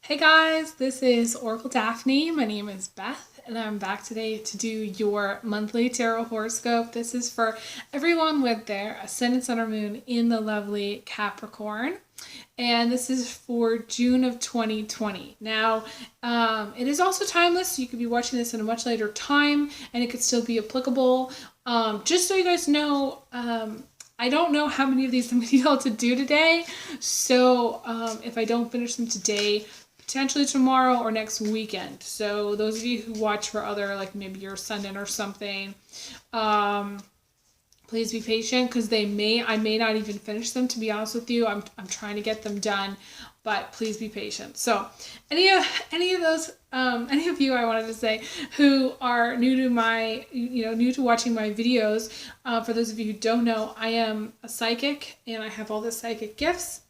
Hey guys, this is Oracle Daphne. My name is Beth, and I'm back today to do your monthly tarot horoscope. This is for everyone with their ascendant, sun, or moon in the lovely Capricorn. And this is for June of 2020. Now, it is also timeless, so you could be watching this in a much later time, and it could still be applicable. Just so you guys know, I don't know how many of these I'm going to be able to do today, so if I don't finish them today, potentially tomorrow or next weekend. So those of you who watch for other, like maybe your ascendant or something, please be patient because I may not even finish them, to be honest with you. I'm trying to get them done, but please be patient. So any of you, I wanted to say, who are new to my, new to watching my videos, for those of you who don't know, I am a psychic and I have all the psychic gifts.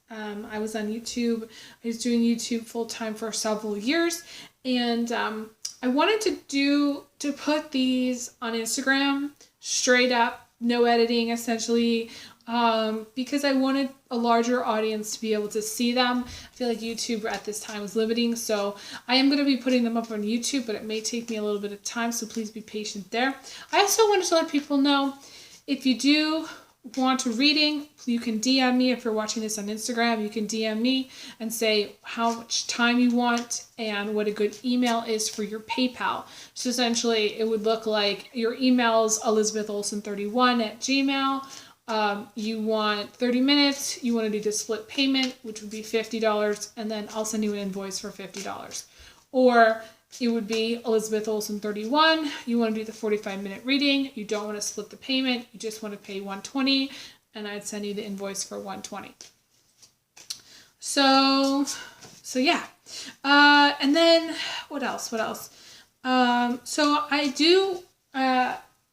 I was on YouTube. I was doing YouTube full time for several years, and I wanted to put these on Instagram straight up, no editing, essentially, because I wanted a larger audience to be able to see them. I feel like YouTube at this time was limiting, so I am going to be putting them up on YouTube, but it may take me a little bit of time, so please be patient there. I also wanted to let people know, if you do want a reading, you can DM me. If you're watching this on Instagram, you can DM me and say how much time you want and what a good email is for your PayPal. So essentially it would look like your email's elizabetholson31@gmail. You want 30 minutes, you want to do the split payment, which would be $50, and then I'll send you an invoice for $50. Or it would be elizabetholson31. You want to do the 45-minute reading. You don't want to split the payment. You just want to pay $120, and I'd send you the invoice for $120. So yeah. And then what else? So I do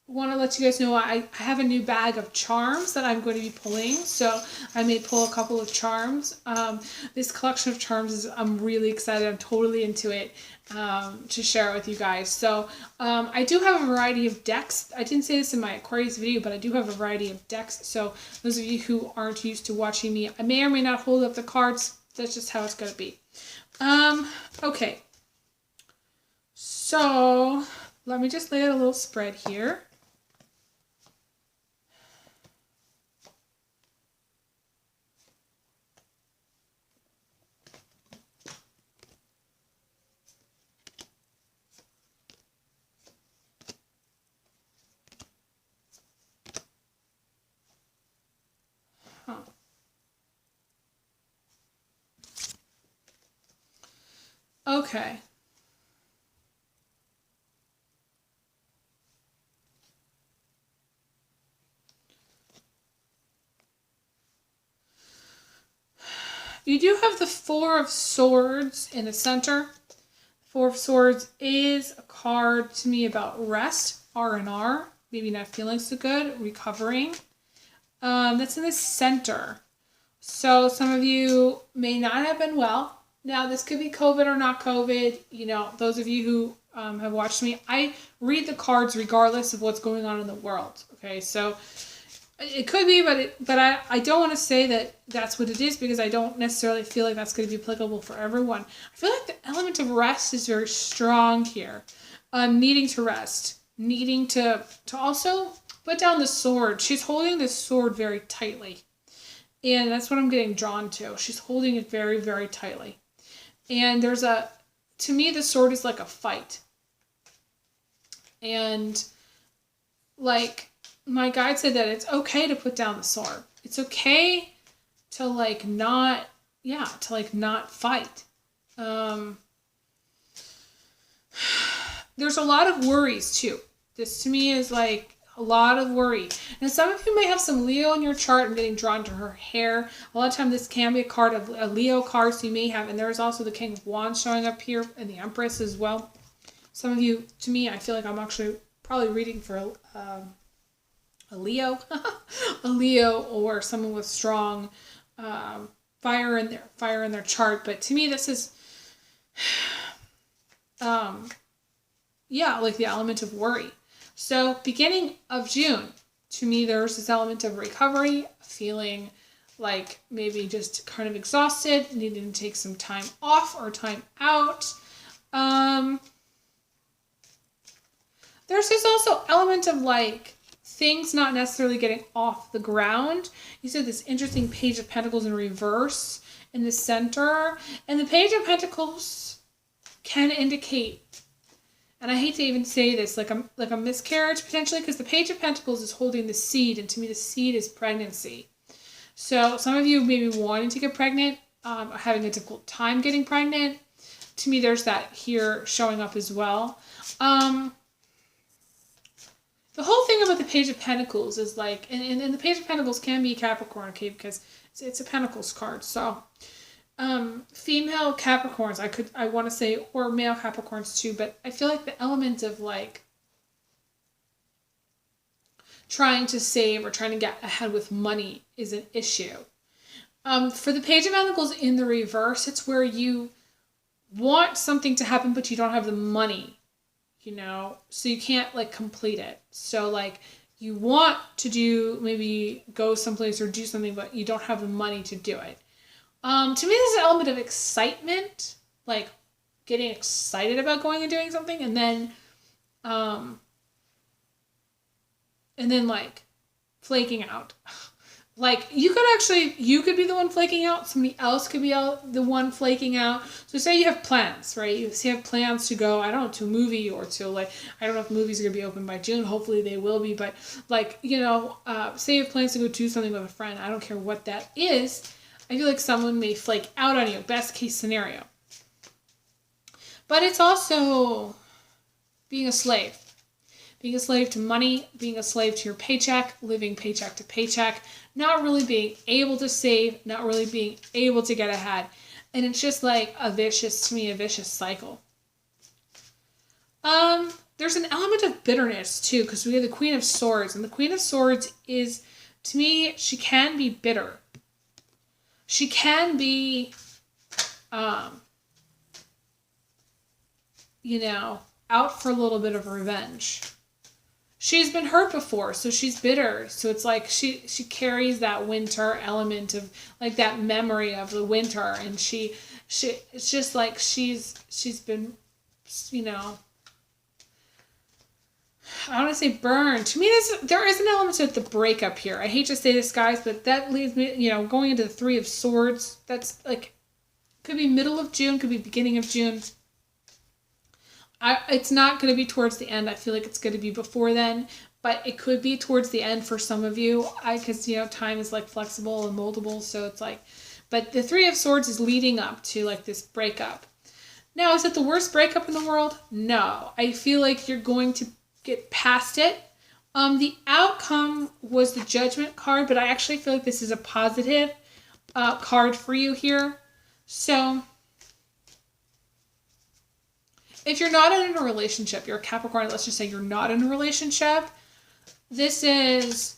want to let you guys know I have a new bag of charms that I'm going to be pulling. So I may pull a couple of charms. This collection of charms is, I'm really excited. I'm totally into it, to share it with you guys. So I do have a variety of decks. I didn't say this in my Aquarius video, but I do have a variety of decks. So those of you who aren't used to watching me, I may or may not hold up the cards. That's just how it's going to be. Okay. So let me just lay out a little spread here. Okay. You do have the Four of Swords in the center. Four of Swords is a card to me about rest, R&R, maybe not feeling so good, recovering. That's in the center. So some of you may not have been well. Now, this could be COVID or not COVID. Those of you who have watched me, I read the cards regardless of what's going on in the world. Okay, so it could be, but I don't want to say that that's what it is, because I don't necessarily feel like that's going to be applicable for everyone. I feel like the element of rest is very strong here. Needing to rest, needing to also put down the sword. She's holding this sword very tightly, and that's what I'm getting drawn to. She's holding it very, very tightly. And to me, the sword is like a fight. And like my guide said, that it's okay to put down the sword. It's okay to not fight. There's a lot of worries too. This to me is like a lot of worry. And some of you may have some Leo in your chart. I'm getting drawn to her hair. A lot of time this can be a card of a Leo card, so you may have, and there's also the King of Wands showing up here, and the Empress as well. Some of you, to me, I feel like I'm actually probably reading for a Leo, a Leo, or someone with strong fire in their chart. But to me, this is like the element of worry. So beginning of June, to me, there's this element of recovery, feeling like maybe just kind of exhausted, needing to take some time off or time out. There's this also element of like things not necessarily getting off the ground. You said this interesting Page of Pentacles in reverse in the center. And the Page of Pentacles can indicate, and I hate to even say this, like a miscarriage potentially, because the Page of Pentacles is holding the seed, and to me the seed is pregnancy. So some of you may be wanting to get pregnant, having a difficult time getting pregnant. To me, there's that here showing up as well. The whole thing about the Page of Pentacles is like, and the Page of Pentacles can be Capricorn, okay, because it's a Pentacles card. So, female Capricorns, I want to say, or male Capricorns too, but I feel like the element of like trying to save or trying to get ahead with money is an issue. For the Page of Pentacles in the reverse, it's where you want something to happen, but you don't have the money. You know, so you can't like complete it. So like you want to do, maybe go someplace or do something, but you don't have the money to do it. To me, there's an element of excitement, like getting excited about going and doing something, and then like flaking out. Like you could be the one flaking out. Somebody else could be the one flaking out. So say you have plans, right? You have plans to go, I don't know, to a movie or to like, I don't know if movies are going to be open by June. Hopefully they will be. But like, you know, say you have plans to go do something with a friend. I don't care what that is. I feel like someone may flake out on you. Best case scenario. But it's also being a slave. Being a slave to money, being a slave to your paycheck, living paycheck to paycheck, not really being able to save, not really being able to get ahead. And it's just like a vicious cycle. There's an element of bitterness too, because we have the Queen of Swords. And the Queen of Swords is, to me, she can be bitter. She can be, you know, out for a little bit of revenge. She's been hurt before, so she's bitter. So it's like she carries that winter element of like that memory of the winter, and it's just like she's been, you know, I want to say burned. To me, there is an element of the breakup here. I hate to say this, guys, but that leads me, you know, going into the Three of Swords. That's like, could be middle of June, could be beginning of June. It's not going to be towards the end. I feel like it's going to be before then, but it could be towards the end for some of you. Because, you know, time is like flexible and moldable. So it's like, but the Three of Swords is leading up to like this breakup. Now, is it the worst breakup in the world? No. I feel like you're going to get past it. The outcome was the Judgment card, but I actually feel like this is a positive card for you here. So if you're not in a relationship, you're a Capricorn, let's just say you're not in a relationship, this is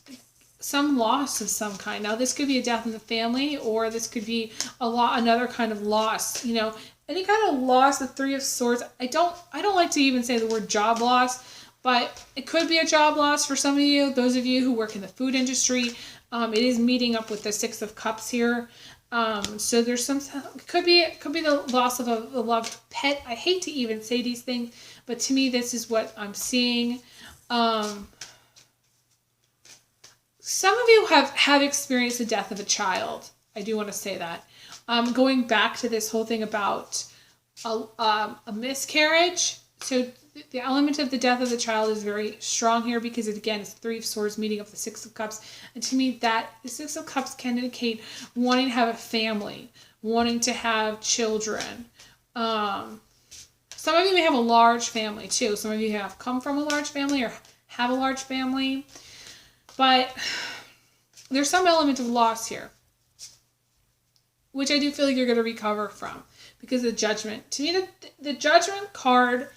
some loss of some kind. Now, this could be a death in the family, or this could be another kind of loss. You know, any kind of loss, the Three of Swords. I don't like to even say the word job loss, but it could be a job loss for some of you. Those of you who work in the food industry, it is meeting up with the Six of Cups here. So there's it could be the loss of a loved pet. I hate to even say these things, but to me, this is what I'm seeing. Some of you have experienced the death of a child. I do want to say that. Going back to this whole thing about a miscarriage. So the element of the death of the child is very strong here because, again, it's the Three of Swords meeting up the Six of Cups. And to me, that the Six of Cups can indicate wanting to have a family, wanting to have children. Some of you may have a large family too. Some of you have come from a large family or have a large family. But there's some element of loss here, which I do feel like you're going to recover from because of the Judgment. To me, the Judgment card,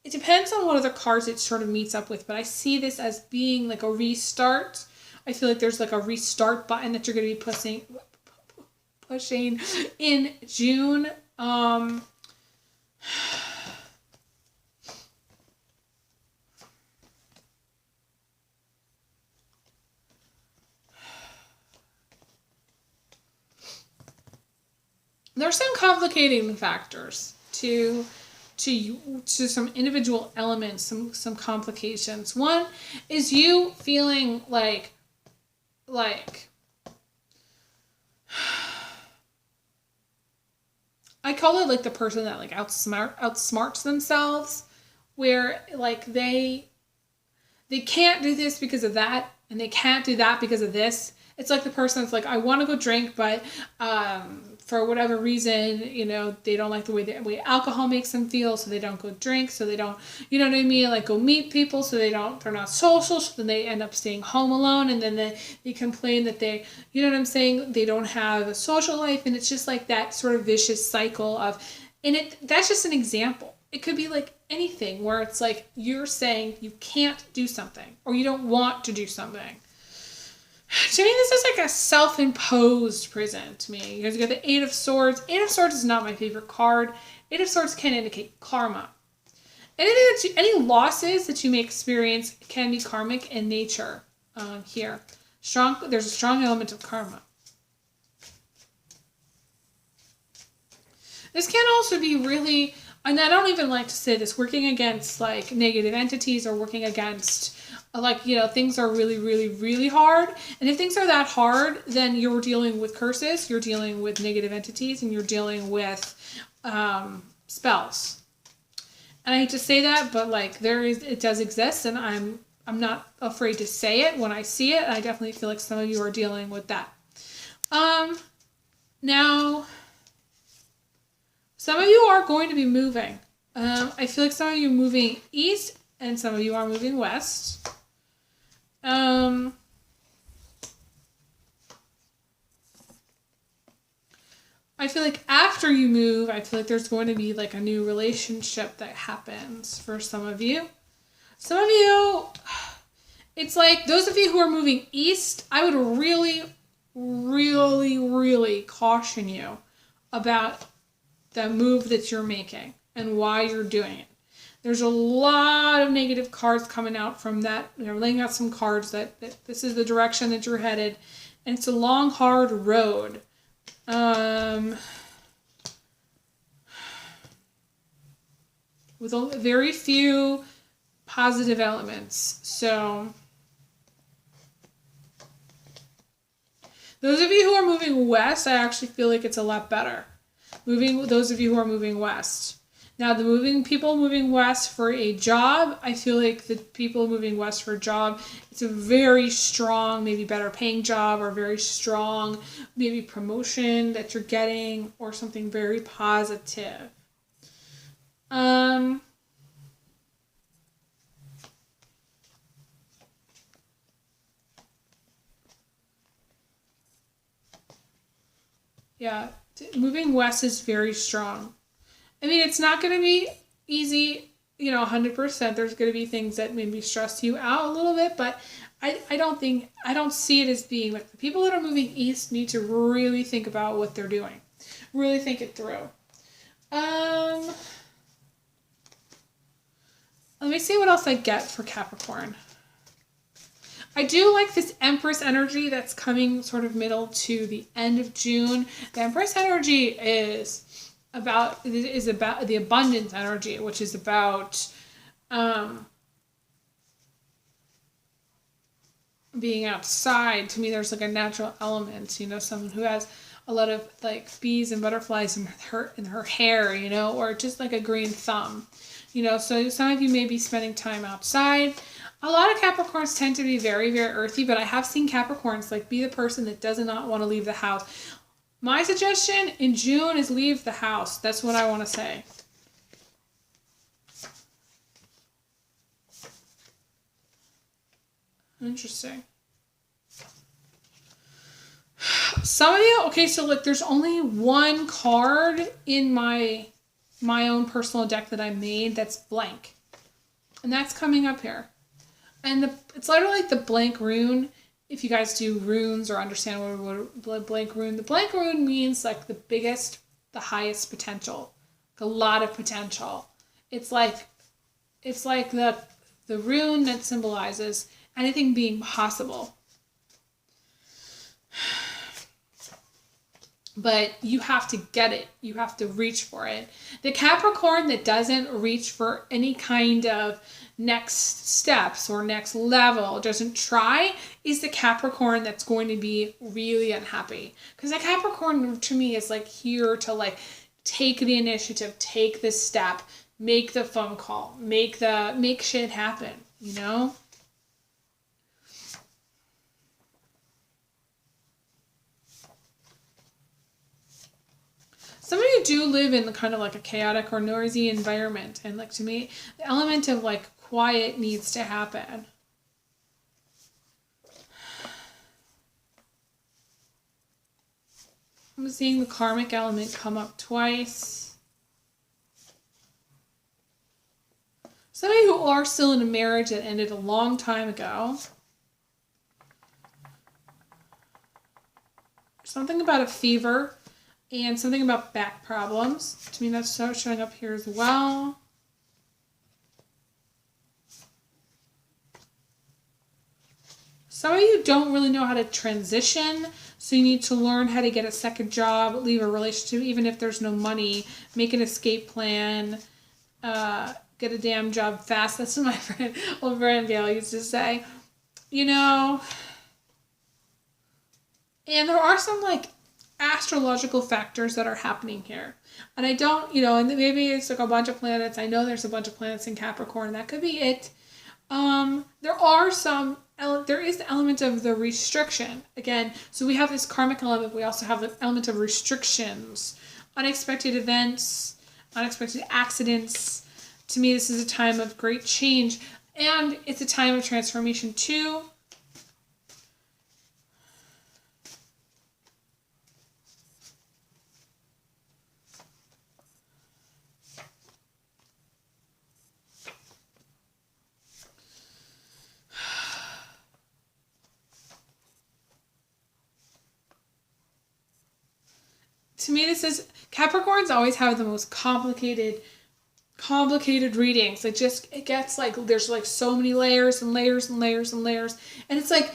it depends on what other cards it sort of meets up with, but I see this as being like a restart. I feel like there's like a restart button that you're going to be pushing in June. are some complicating factors to some individual elements, some complications. One is you feeling like I call it like the person that like outsmarts themselves, where like they can't do this because of that, and they can't do that because of this. It's like the person that's like, I want to go drink, but for whatever reason, you know, they don't like the way alcohol makes them feel, so they don't go drink, so they don't, you know what I mean, like go meet people, so they're not social, so then they end up staying home alone, and then they complain that they, you know what I'm saying, they don't have a social life, and it's just like that sort of vicious cycle of, that's just an example. It could be like anything where it's like you're saying you can't do something, or you don't want to do something. To me, this is like a self-imposed prison to me. You guys got the Eight of Swords. Eight of Swords is not my favorite card. Eight of Swords can indicate karma. Any losses that you may experience can be karmic in nature here. There's a strong element of karma. This can also be really, and I don't even like to say this, working against like negative entities, or working against like, you know, things are really, really, really hard. And if things are that hard, then you're dealing with curses, you're dealing with negative entities, and you're dealing with spells. And I hate to say that, but like it does exist, and I'm not afraid to say it when I see it. I definitely feel like some of you are dealing with that. Now, some of you are going to be moving. I feel like some of you are moving east, and some of you are moving west. I feel like after you move, I feel like there's going to be like a new relationship that happens for some of you. Some of you, it's like those of you who are moving east, I would really, really, really caution you about the move that you're making and why you're doing it. There's a lot of negative cards coming out from that. They're laying out some cards that this is the direction that you're headed. And it's a long, hard road. With very few positive elements. So, those of you who are moving west, I actually feel like it's a lot better. Those of you who are moving west. Now, people moving west for a job, I feel like the people moving west for a job, it's a very strong, maybe better paying job, or very strong, maybe promotion that you're getting, or something very positive. Yeah, moving west is very strong. I mean, it's not going to be easy, 100%. There's going to be things that maybe stress you out a little bit, but I don't see it as being like the people that are moving east need to really think about what they're doing. Really think it through. Let me see what else I get for Capricorn. I do like this Empress energy that's coming sort of middle to the end of June. The Empress energy is about the abundance energy, which is about being outside. To me, there's like a natural element, someone who has a lot of like bees and butterflies in her hair, or just like a green thumb, so some of you may be spending time outside. A lot of Capricorns tend to be very, very earthy, but I have seen Capricorns like be the person that does not want to leave the house. My suggestion in June is leave the house. That's what I want to say. Interesting. Some of you, okay, so look, there's only one card in my own personal deck that I made that's blank. And that's coming up here. And it's literally like the blank rune. If you guys do runes or understand what blank rune, the blank rune means like the biggest, the highest potential, like a lot of potential. It's like the rune that symbolizes anything being possible. but you have to get it. You have to reach for it. The Capricorn that doesn't reach for any kind of next steps or next level, doesn't try, is the Capricorn that's going to be really unhappy. Because the Capricorn to me is like here to like take the initiative, take the step, make the phone call, make shit happen, you know? Some of you do live in kind of like a chaotic or noisy environment. And like to me, the element of like quiet needs to happen. I'm seeing the karmic element come up twice. Some of you are still in a marriage that ended a long time ago. Something about a fever. And something about back problems. To me, that's showing up here as well. Some of you don't really know how to transition, so you need to learn how to get a second job, leave a relationship, even if there's no money, make an escape plan, get a damn job fast. That's what my old friend Gail used to say. You know, and there are some like astrological factors that are happening here. And I don't, you know, and maybe it's like a bunch of planets. I know there's a bunch of planets in Capricorn. That could be it. There is the element of the restriction. Again, so we have this karmic element. We also have the element of restrictions, unexpected events, unexpected accidents. To me, this is a time of great change. And it's a time of transformation too. To me, this is Capricorns always have the most complicated readings. It gets like there's like so many layers and layers and layers and layers, and it's like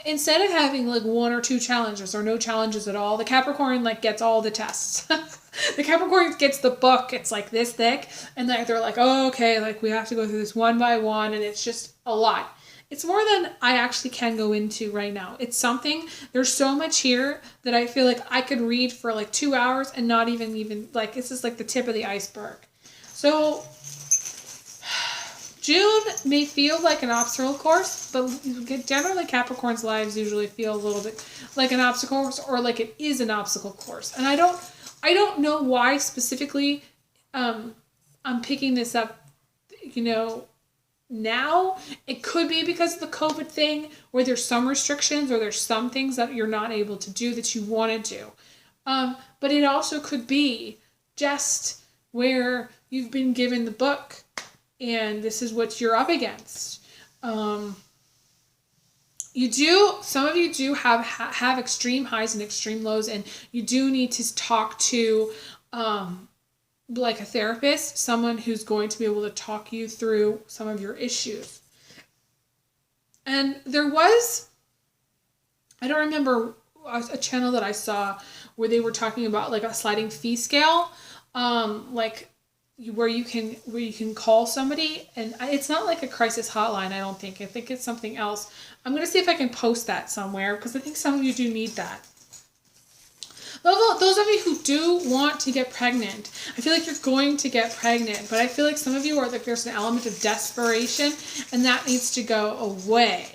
instead of having like one or two challenges or no challenges at all, the Capricorn like gets all the tests. The Capricorn gets the book. It's like this thick, and like they're like, oh, okay, like we have to go through this one by one, and it's just a lot. It's more than I actually can go into right now. It's something, there's so much here that I feel like I could read for like 2 hours and not even like, this is like the tip of the iceberg. So June may feel like an obstacle course, but generally Capricorn's lives usually feel a little bit like an obstacle course, or like it is an obstacle course. And I don't know why specifically I'm picking this up, you know, now. It could be because of the COVID thing, where there's some restrictions or there's some things that you're not able to do that you want to do. But it also could be just where you've been given the book and this is what you're up against. Some of you do have extreme highs and extreme lows, and you do need to talk to like a therapist, someone who's going to be able to talk you through some of your issues. And there was, I don't remember, a channel that I saw where they were talking about like a sliding fee scale, like where you can call somebody, and it's not like a crisis hotline. I don't think. I think it's something else. I'm gonna see if I can post that somewhere, because I think some of you do need that. Those of you who do want to get pregnant, I feel like you're going to get pregnant, but I feel like some of you are like there's an element of desperation, and that needs to go away.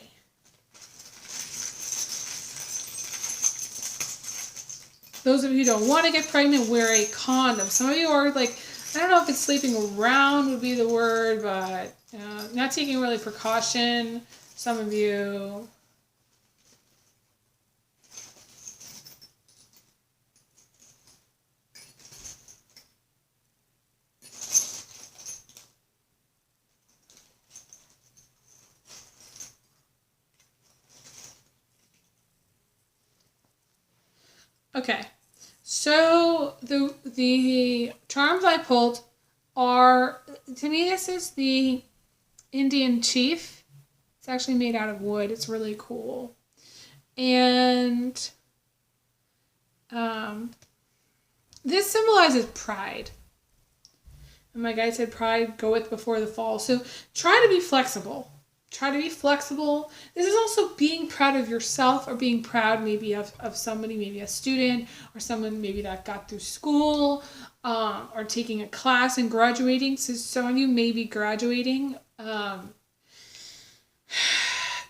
Those of you who don't want to get pregnant, wear a condom. Some of you are like, I don't know if it's sleeping around would be the word, but not taking really precaution. Some of you. Okay, so the charms I pulled are, to me, this is the Indian chief. It's actually made out of wood. It's really cool. And This symbolizes pride. And my guide said pride goeth before the fall. So try to be flexible. Try to be flexible. This is also being proud of yourself, or being proud maybe of somebody, maybe a student or someone maybe that got through school, or taking a class and graduating. So some of you may be graduating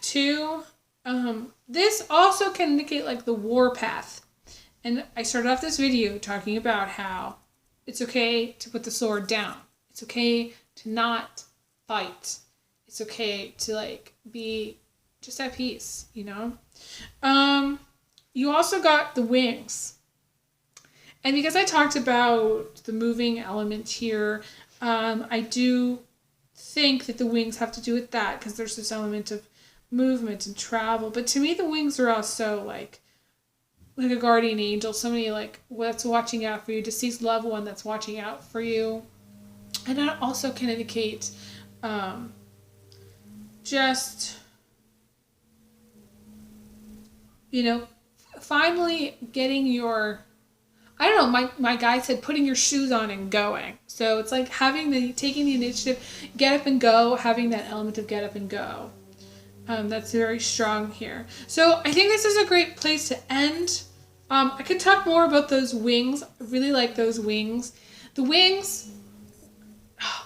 too. This also can indicate like the war path. And I started off this video talking about how it's okay to put the sword down. It's okay to not fight. It's okay to like be just at peace, you know? You also got the wings. And because I talked about the moving element here, I do think that the wings have to do with that, because there's this element of movement and travel. But to me, the wings are also like a guardian angel, somebody like that's watching out for you, deceased loved one that's watching out for you. And that also can indicate just, you know, finally getting your, I don't know, my guide said putting your shoes on and going. So it's like taking the initiative, get up and go, having that element of get up and go. That's very strong here. So I think this is a great place to end. I could talk more about those wings. I really like those wings. The wings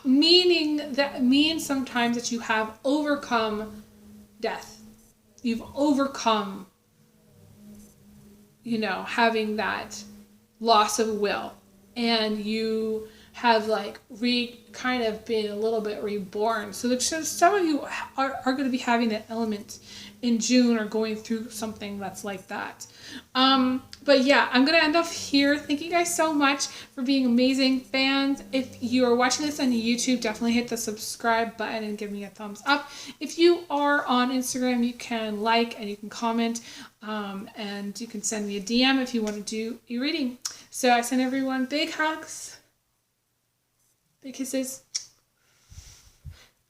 means sometimes that you have overcome death. You've overcome, you know, having that loss of will, and you have like kind of been a little bit reborn. So some of you are going to be having that element in June, or going through something that's like that. But yeah, I'm going to end off here. Thank you guys so much for being amazing fans. If you are watching this on YouTube, definitely hit the subscribe button and give me a thumbs up. If you are on Instagram, you can like and you can comment, and you can send me a DM if you want to do a reading. So I send everyone big hugs, big kisses,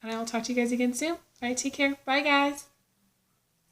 and I will talk to you guys again soon. All right, take care. Bye, guys.